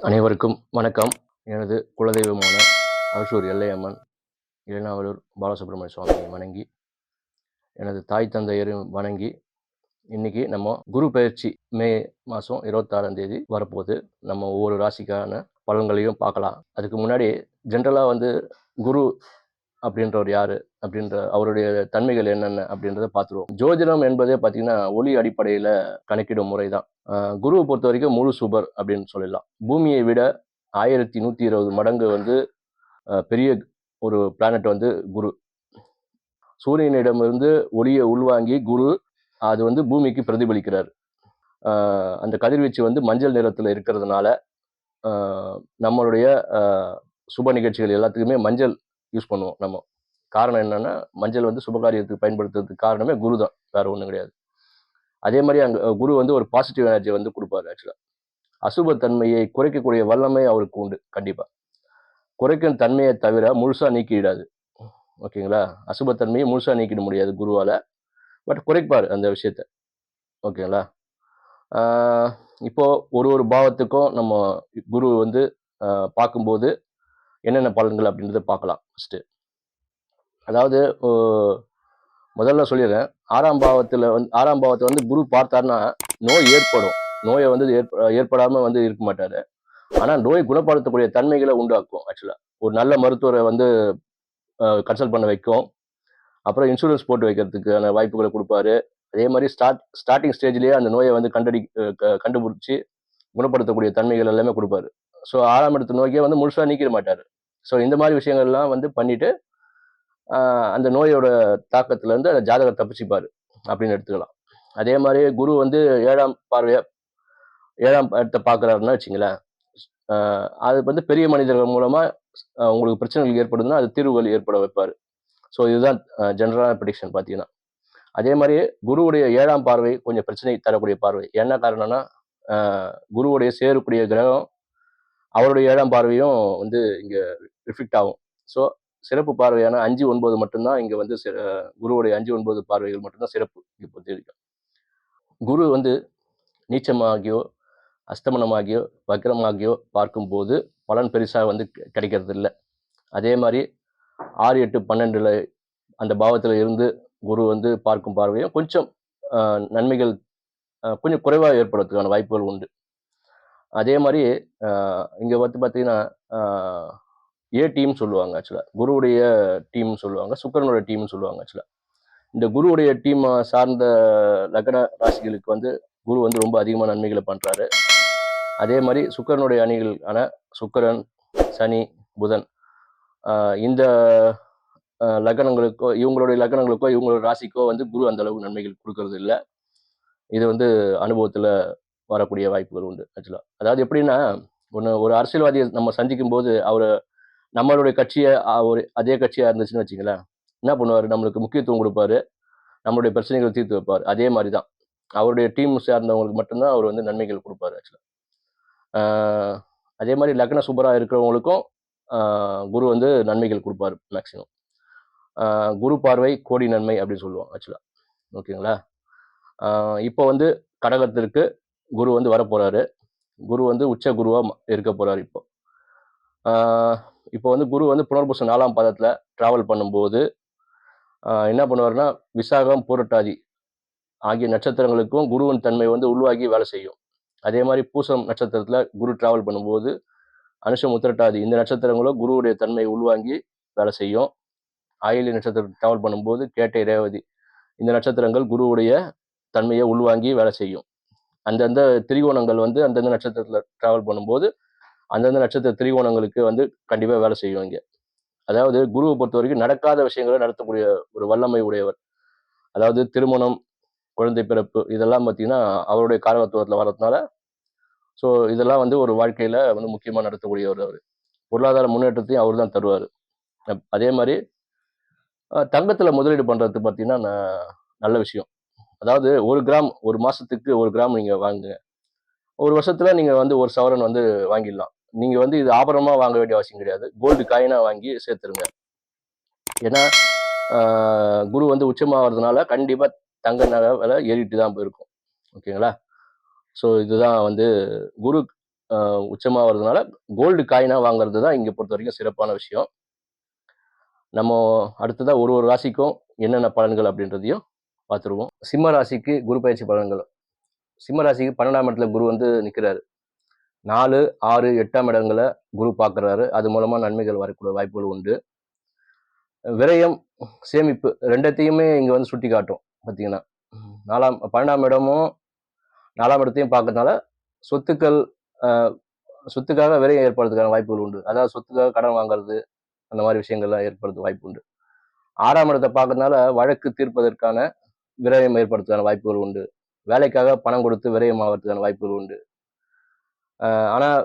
அனைவருக்கும் வணக்கம். எனது குலதெய்வமான அரசூர் எல்லையம்மன் இளநாவலூர் பாலசுப்ரமணிய சுவாமியை வணங்கி, எனது தாய் தந்தையரையும் வணங்கி, இன்னைக்கு நம்ம குரு பெயர்ச்சி மே மாதம் 26ஆம் தேதி வரப்போகுது. நம்ம ஒவ்வொரு ராசிக்கான பலன்களையும் பார்க்கலாம். அதுக்கு முன்னாடி ஜென்ரலாக குரு அப்படின்றவர் யாரு, அப்படின்ற அவருடைய தன்மைகள் என்னென்ன அப்படின்றத பார்த்துருவோம். ஜோதிடம் என்பதே பார்த்தீங்கன்னா ஒளி அடிப்படையில் கணக்கிடும் முறை தான். குருவை பொறுத்த வரைக்கும் முழு சுபர் அப்படின்னு சொல்லலாம். பூமியை விட 1120 மடங்கு பெரிய ஒரு பிளானட் குரு. சூரியனிடமிருந்து ஒளியை உள்வாங்கி குரு அது பூமிக்கு பிரதிபலிக்கிறார். அந்த கதிர்வீச்சு மஞ்சள் நிறத்தில் இருக்கிறதுனால நம்மளுடைய சுப நிகழ்ச்சிகள் எல்லாத்துக்குமே மஞ்சள் யூஸ் பண்ணுவோம் நம்ம. காரணம் என்னன்னா, மஞ்சள் சுபகாரியத்துக்கு பயன்படுத்துறதுக்கு காரணமே குரு தான், வேற ஒன்றும் கிடையாது. அதே மாதிரி அங்கே குரு ஒரு பாசிட்டிவ் எனர்ஜி கொடுப்பாரு. ஆக்சுவலாக அசுபத்தன்மையை குறைக்கக்கூடிய வல்லமை அவருக்கு உண்டு. கண்டிப்பாக குறைக்கும் தன்மையை தவிர முழுசாக நீக்கிடாது. ஓகேங்களா? அசுபத்தன்மையை முழுசாக நீக்கிட முடியாது குருவால், பட் குறைப்பார் அந்த விஷயத்த. ஓகேங்களா? இப்போ ஒரு பாவத்துக்கும் நம்ம குரு பார்க்கும்போது என்னென்ன பலன்கள் அப்படின்றத பார்க்கலாம். ஃபஸ்ட்டு அதாவது முதல்ல சொல்லிடுறேன், ஆறாம் பாவத்தை குரு பார்த்தாருன்னா நோய் ஏற்படும். நோயை ஏற்படாமல் இருக்க மாட்டார். ஆனால் நோய் குணப்படுத்தக்கூடிய தன்மைகளை உண்டாக்கும். ஆக்சுவலாக ஒரு நல்ல மருத்துவரை கன்சல்ட் பண்ண வைக்கும். அப்புறம் இன்சூரன்ஸ் போட்டு வைக்கிறதுக்கான வாய்ப்புகளை கொடுப்பாரு. அதே மாதிரி ஸ்டார்டிங் ஸ்டேஜ்லேயே அந்த நோயை கண்டுபிடிச்சி குணப்படுத்தக்கூடிய தன்மைகள் எல்லாமே கொடுப்பாரு. ஸோ 6ஆம் இடத்து நோக்கியே முழுசாக நீக்கிட மாட்டார். ஸோ இந்த மாதிரி விஷயங்கள்லாம் பண்ணிட்டு அந்த நோயோட தாக்கத்துலேருந்து அந்த ஜாதகர் தப்பிச்சுப்பார் அப்படின்னு எடுத்துக்கலாம். அதே மாதிரி குரு 7ஆம் இடத்தை பார்க்குறாருன்னா வச்சுங்களேன், அது பெரிய மனிதர்கள் மூலமாக உங்களுக்கு பிரச்சனைகள் ஏற்படுதுன்னா அது தீர்வுகள் ஏற்பட வைப்பார். ஸோ இதுதான் ஜென்ரலான ப்ரெடிக்ஷன் பார்த்தீங்கன்னா. அதே மாதிரி குருவுடைய 7ஆம் பார்வை கொஞ்சம் பிரச்சனை தரக்கூடிய பார்வை. என்ன காரணம்னா, குருவுடைய சேரக்கூடிய கிரகம் அவருடைய 7ஆம் பார்வையும் இங்கே ரிஃப்ளெக்ட் ஆகும். ஸோ சிறப்பு பார்வையான 5, 9 மட்டும்தான் இங்கே குருவுடைய 5, 9 பார்வைகள் மட்டும்தான் சிறப்பு. இங்கே பொறுத்திருக்கும். குரு நீச்சமாகியோ அஸ்தமனமாகியோ வக்ரமாகியோ பார்க்கும்போது பலன் பெருசாக கிடைக்கிறது இல்லை. அதே மாதிரி 6, 8, 12 அந்த பாவத்தில் இருந்து குரு பார்க்கும் பார்வையும் கொஞ்சம் நன்மைகள் கொஞ்சம் குறைவாக ஏற்படுறதுக்கான வாய்ப்புகள் உண்டு. அதே மாதிரி இங்கே பார்த்தீங்கன்னா ஏ டீம் சொல்லுவாங்க. ஆக்சுவலாக குருவுடைய டீம்னு சொல்லுவாங்க, சுக்கிரனுடைய டீம்னு சொல்லுவாங்க. ஆக்சுவலாக இந்த குருவுடைய டீம் சார்ந்த லக்ன ராசிகளுக்கு குரு ரொம்ப அதிகமான நன்மைகளை பண்ணுறாரு. அதே மாதிரி சுக்கிரனுடைய அணிகளான சுக்கிரன், சனி, புதன் இந்த லக்னங்களுக்கோ இவங்களுடைய ராசிக்கோ குரு அந்த அளவுக்கு நன்மைகள் கொடுக்கறது இல்லை. இது அனுபவத்தில் வரக்கூடிய வாய்ப்புகள் உண்டு. ஆக்சுவலாக அதாவது எப்படின்னா, ஒரு அரசியல்வாதியை நம்ம சந்திக்கும் போது நம்மளுடைய கட்சியை அதே கட்சியாக இருந்துச்சுன்னு வச்சுங்களேன், என்ன பண்ணுவார், நம்மளுக்கு முக்கியத்துவம் கொடுப்பாரு, நம்மளுடைய பிரச்சனைகளை தீர்த்து வைப்பார். அதே மாதிரி தான் அவருடைய டீம் சேர்ந்தவங்களுக்கு மட்டும்தான் அவர் நன்மைகள் கொடுப்பாரு. ஆக்சுவலாக அதே மாதிரி லக்ன சுபராக இருக்கிறவங்களுக்கும் குரு நன்மைகள் கொடுப்பாரு மேக்சிமம். குரு பார்வை கோடி நன்மை அப்படின்னு சொல்லுவோம். ஆக்சுவலாக ஓகேங்களா? இப்போ கடகத்திற்கு குரு வரப்போறாரு. குரு உச்ச குருவாக இருக்க போறாரு. இப்போ குரு புனர்பூசம் 4ஆம் பாதத்தில் டிராவல் பண்ணும்போது என்ன பண்ணுவாருன்னா, விசாகம், பூரட்டாதி ஆகிய நட்சத்திரங்களுக்கும் குருவின் தன்மை உள்வாகி வேலை செய்யும். அதே மாதிரி பூசம் நட்சத்திரத்தில் குரு டிராவல் பண்ணும்போது அனுஷம், உத்திரட்டாதி இந்த நட்சத்திரங்களும் குருவுடைய தன்மை உள்வாங்கி வேலை செய்யும். ஆயில்ய நட்சத்திரம் டிராவல் பண்ணும்போது கேட்டை, ரேவதி இந்த நட்சத்திரங்கள் குருவுடைய தன்மையை உள்வாங்கி வேலை செய்யும். அந்தந்த திரிகோணங்கள் அந்தந்த நட்சத்திரத்தில் டிராவல் பண்ணும்போது அந்தந்த நட்சத்திர திரிகோணங்களுக்கு கண்டிப்பாக வேலை செய்யும். இங்கே அதாவது குருவை பொறுத்த வரைக்கும் நடக்காத விஷயங்களை நடத்தக்கூடிய ஒரு வல்லமை உடையவர். அதாவது திருமணம், குழந்தை பிறப்பு இதெல்லாம் பார்த்தீங்கன்னா அவருடைய காரகத்துவத்தில் வர்றதுனால, ஸோ இதெல்லாம் ஒரு வாழ்க்கையில் முக்கியமாக நடத்தக்கூடியவர் அவர். பொருளாதார முன்னேற்றத்தையும் அவர் தான் தருவார். அதே மாதிரி தங்கத்தில் முதலீடு பண்ணுறது பார்த்தீங்கன்னா நல்ல விஷயம். அதாவது 1 கிராம் ஒரு மாதத்துக்கு 1 கிராம் நீங்கள் வாங்குங்க. ஒரு வருஷத்தில் நீங்கள் 1 சவரன் வாங்கிடலாம். நீங்கள் இது ஆபரணமாக வாங்க வேண்டிய அவசியம் கிடையாது. கோல்டு காயினாக வாங்கி சேர்த்துருங்க. ஏன்னா குரு உச்சமாகிறதுனால கண்டிப்பாக தங்க நகை விலை ஏறிட்டு தான் போயிருக்கும். ஓகேங்களா? ஸோ இதுதான் குரு உச்சமாகிறதுனால கோல்டு காயினாக வாங்குறது தான் இங்கே பொறுத்த வரைக்கும் சிறப்பான விஷயம். நம்ம அடுத்ததாக ஒரு ராசிக்கும் என்னென்ன பலன்கள் அப்படின்றதையும் பார்த்துருவோம். சிம்ம ராசிக்கு குரு பயிற்சி பலன்கள். சிம்ம ராசிக்கு 12ஆம் இடத்துல குரு வந்து நிற்கிறாரு. 4, 6, 8ஆம் இடங்களை குரு பார்க்குறாரு. அது மூலமாக நன்மைகள் வரக்கூடிய வாய்ப்புகள் உண்டு. விரயம், சேமிப்பு ரெண்டத்தையுமே இங்கே வந்து சுட்டி காட்டும். பார்த்தீங்கன்னா 12ஆம் இடமும் 4ஆம் இடத்தையும் பார்க்கறதுனால சொத்துக்கள் சொத்துக்காக விரயம் ஏற்படுறதுக்கான வாய்ப்புகள் உண்டு. அதாவது சொத்துக்காக கடன் வாங்குறது, அந்த மாதிரி விஷயங்கள்லாம் ஏற்படுறது வாய்ப்பு உண்டு. 6ஆம் இடத்தை பார்க்கறதுனால வழக்கு தீர்ப்பதற்கான விரயம் ஏற்படுறதுக்கான வாய்ப்புகள் உண்டு. வேலைக்காக பணம் கொடுத்து விரயம் ஆகிறதுக்கான வாய்ப்புகள் உண்டு. ஆனால்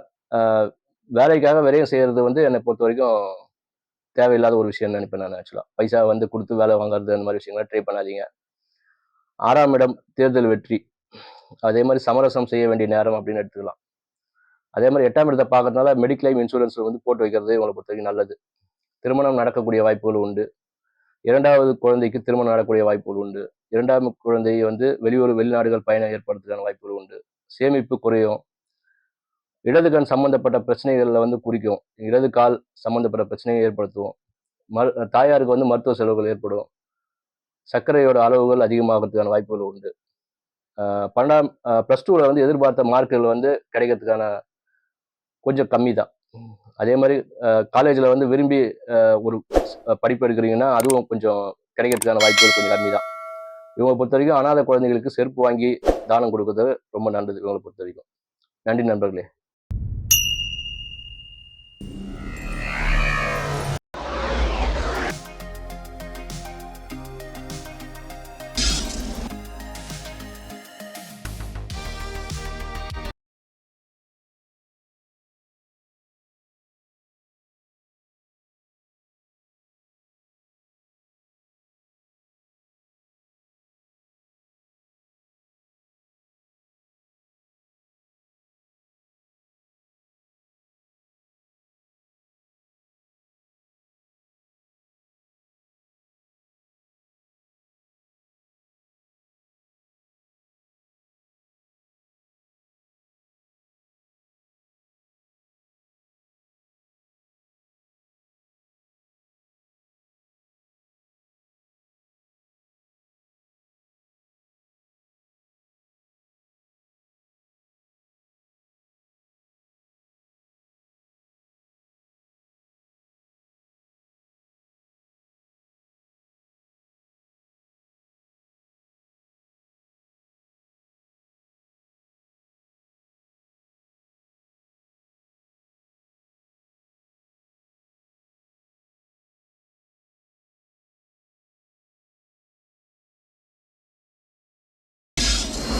வேலைக்காக விரயம் செய்கிறது வந்து என்னை பொறுத்த வரைக்கும் தேவையில்லாத ஒரு விஷயம்னு நினைப்பேன் நான். ஆக்சுவலாக பைசா வந்து கொடுத்து வேலை வாங்குறது அந்த மாதிரி விஷயங்களை ட்ரை பண்ணாதீங்க. 6ஆம் இடம் தேர்தல் வெற்றி, அதே மாதிரி சமரசம் செய்ய வேண்டிய நேரம் அப்படின்னு எடுத்துக்கலாம். அதே மாதிரி 8ஆம் இடத்தை பார்க்கறதுனால மெடிக்ளைம் இன்சூரன்ஸ் வந்து போட்டு வைக்கிறது உங்களை பொறுத்த வரைக்கும் நல்லது. திருமணம் நடக்கக்கூடிய வாய்ப்புகள் உண்டு. 2வது குழந்தைக்கு திருமணம் நடக்கக்கூடிய வாய்ப்புகள் உண்டு. 2ஆம் குழந்தை வந்து வெளிநாடுகள் பயணம் ஏற்படுறதுக்கான வாய்ப்புகள் உண்டு. சேமிப்பு குறையும். இடது கண் சம்பந்தப்பட்ட பிரச்சனைகளில் வந்து குறிக்கும். இடது கால் சம்பந்தப்பட்ட பிரச்சனையை ஏற்படுத்துவோம். தாயாருக்கு வந்து மருத்துவ செலவுகள் ஏற்படும். சர்க்கரையோட அளவுகள் அதிகமாகிறதுக்கான வாய்ப்புகள் உண்டு. 12ஆம் +2ல வந்து எதிர்பார்த்த மார்க்குகள் வந்து கிடைக்கிறதுக்கான கொஞ்சம் கம்மி தான். அதே மாதிரி காலேஜில் வந்து விரும்பி ஒரு படிப்பு எடுக்கிறீங்கன்னா அதுவும் கொஞ்சம் கிடைக்கிறதுக்கான வாய்ப்புகள் கொஞ்சம் கம்மி தான். இவங்களை பொறுத்த வரைக்கும் அனாதை குழந்தைகளுக்கு செருப்பு வாங்கி தானம் கொடுக்கறது ரொம்ப நல்லது இவங்களை பொறுத்த வரைக்கும். நன்றி நண்பர்களே.